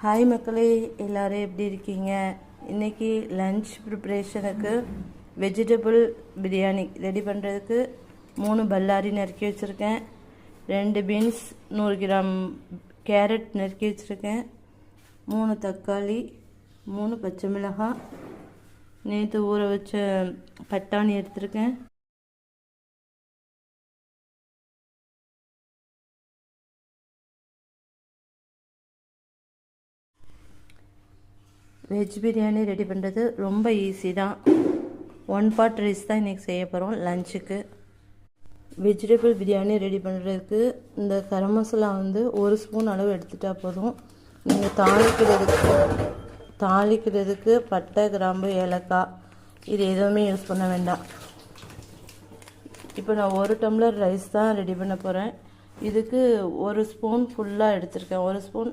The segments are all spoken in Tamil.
ஹாய் மக்களே, எல்லோரும் எப்படி இருக்கீங்க? இன்றைக்கி லன்ச் ப்ரிப்ரேஷனுக்கு வெஜிடபிள் பிரியாணி ரெடி பண்ணுறதுக்கு 3 பல்லாரி நறுக்கி வச்சுருக்கேன். 2 பீன்ஸ், 100 கிராம் கேரட் நறுக்கி வச்சுருக்கேன். 3 தக்காளி, 3 பச்சை மிளகாய், நேற்று ஊற வச்ச பட்டாணி எடுத்திருக்கேன். வெஜ் பிரியாணி ரெடி பண்ணுறது ரொம்ப ஈஸி தான். 1 பாட் ரைஸ் தான் இன்றைக்கி செய்ய போகிறோம் லஞ்சுக்கு. வெஜிடபிள் பிரியாணி ரெடி பண்ணுறதுக்கு இந்த கரம் மசாலா 1 ஸ்பூன் அளவு எடுத்துட்டால் போதும். நீங்கள் தாளிக்கிறதுக்கு பட்டை, கிராம்பு, ஏலக்காய் இது எதுவுமே யூஸ் பண்ண வேண்டாம். இப்போ நான் 1 டம்ளர் ரைஸ் தான் ரெடி பண்ண போகிறேன். இதுக்கு 1 ஸ்பூன் ஃபுல்லாக எடுத்திருக்கேன். 1 ஸ்பூன்,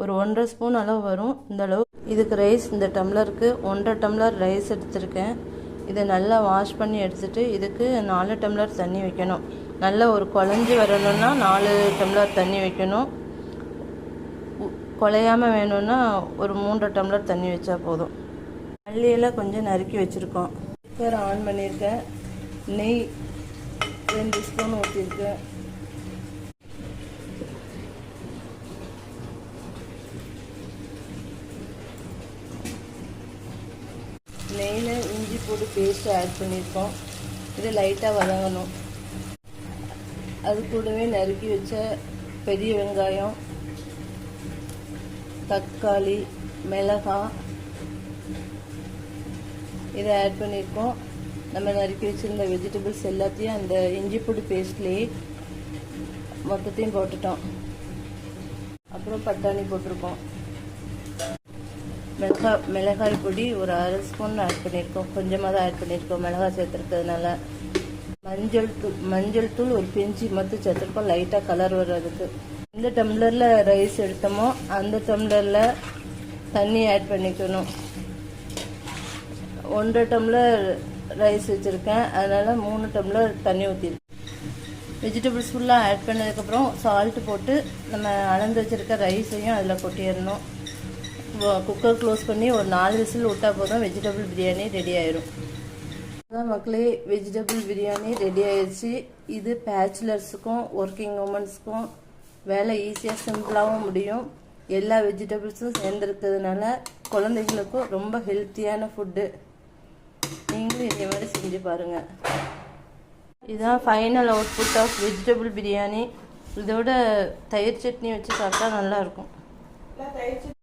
ஒரு 1.5 ஸ்பூன் அளவு வரும் இந்த அளவு. இதுக்கு ரைஸ், இந்த டம்ளருக்கு 1.5 டம்ளர் ரைஸ் எடுத்திருக்கேன். இதை நல்லா வாஷ் பண்ணி எடுத்துகிட்டு இதுக்கு 4 டம்ளர் தண்ணி வைக்கணும். நல்லா ஒரு குழஞ்சி வரணும்னா 4 டம்ளர் தண்ணி வைக்கணும். குழையாமல் வேணும்னா ஒரு 3 டம்ளர் தண்ணி வச்சா போதும். மல்லியெல்லாம் கொஞ்சம் நறுக்கி வச்சுருக்கோம். குக்கர் ஆன் பண்ணியிருக்கேன். நெய் 2 ஸ்பூன் ஊற்றிருக்கேன். நெய்யில் இஞ்சி போட்டு பேஸ்ட்டு ஆட் பண்ணியிருக்கோம். இது லைட்டாக வதங்கணும். அது கூடவே நறுக்கி வச்ச பெரிய வெங்காயம், தக்காளி, மிளகாய் இதை ஆட் பண்ணியிருக்கோம். நம்ம நறுக்கி வச்சுருந்த வெஜிடபிள்ஸ் எல்லாத்தையும் அந்த இஞ்சி பூண்டு பேஸ்ட்லேயே மொத்தத்தையும் போட்டுட்டோம். அப்புறம் பட்டாணி போட்டிருக்கோம். மிளகாய் பொடி ஒரு 1/2 ஸ்பூன் ஆட் பண்ணியிருக்கோம். கொஞ்சமாக தான் ஆட் பண்ணியிருக்கோம் மிளகாய் சேர்த்துருக்கிறதுனால. மஞ்சள் தூள் ஒரு பிஞ்சு மட்டும் சேர்த்துருக்கோம், லைட்டாக கலர் வர்றதுக்கு. எந்த டம்ளரில் ரைஸ் எடுத்தோமோ அந்த டம்ளரில் தண்ணி ஆட் பண்ணிக்கணும். 1.5 டம்ளர் ரைஸ் வச்சுருக்கேன், அதனால் 3 டம்ளர் தண்ணி ஊற்றிருக்கேன். வெஜிடபிள்ஸ் ஃபுல்லாக ஆட் பண்ணதுக்கப்புறம் சால்ட்டு போட்டு நம்ம அளந்து வச்சுருக்க ரைஸையும் அதில் கொட்டிடணும். குக்கர் க்ளோஸ் பண்ணி ஒரு 4 விசில் விட்டால் போதும், வெஜிடபிள் பிரியாணி ரெடி ஆயிடும். அதான் மக்களே, வெஜிடபிள் பிரியாணி ரெடி ஆயிடுச்சு. இது பேச்சுலர்ஸுக்கும் ஒர்க்கிங் உமன்ஸுக்கும் வேலை ஈஸியாக சிம்பிளாகவும் முடியும். எல்லா வெஜிடபிள்ஸும் சேர்ந்துருக்கிறதுனால குழந்தைங்களுக்கும் ரொம்ப ஹெல்த்தியான ஃபுட்டு. நீங்களும் இதே மாதிரி செஞ்சு பாருங்கள். இதுதான் final output of vegetable biryani. இதோட தயிர் சட்னி வச்சு சாப்பிட்டா நல்லாயிருக்கும்.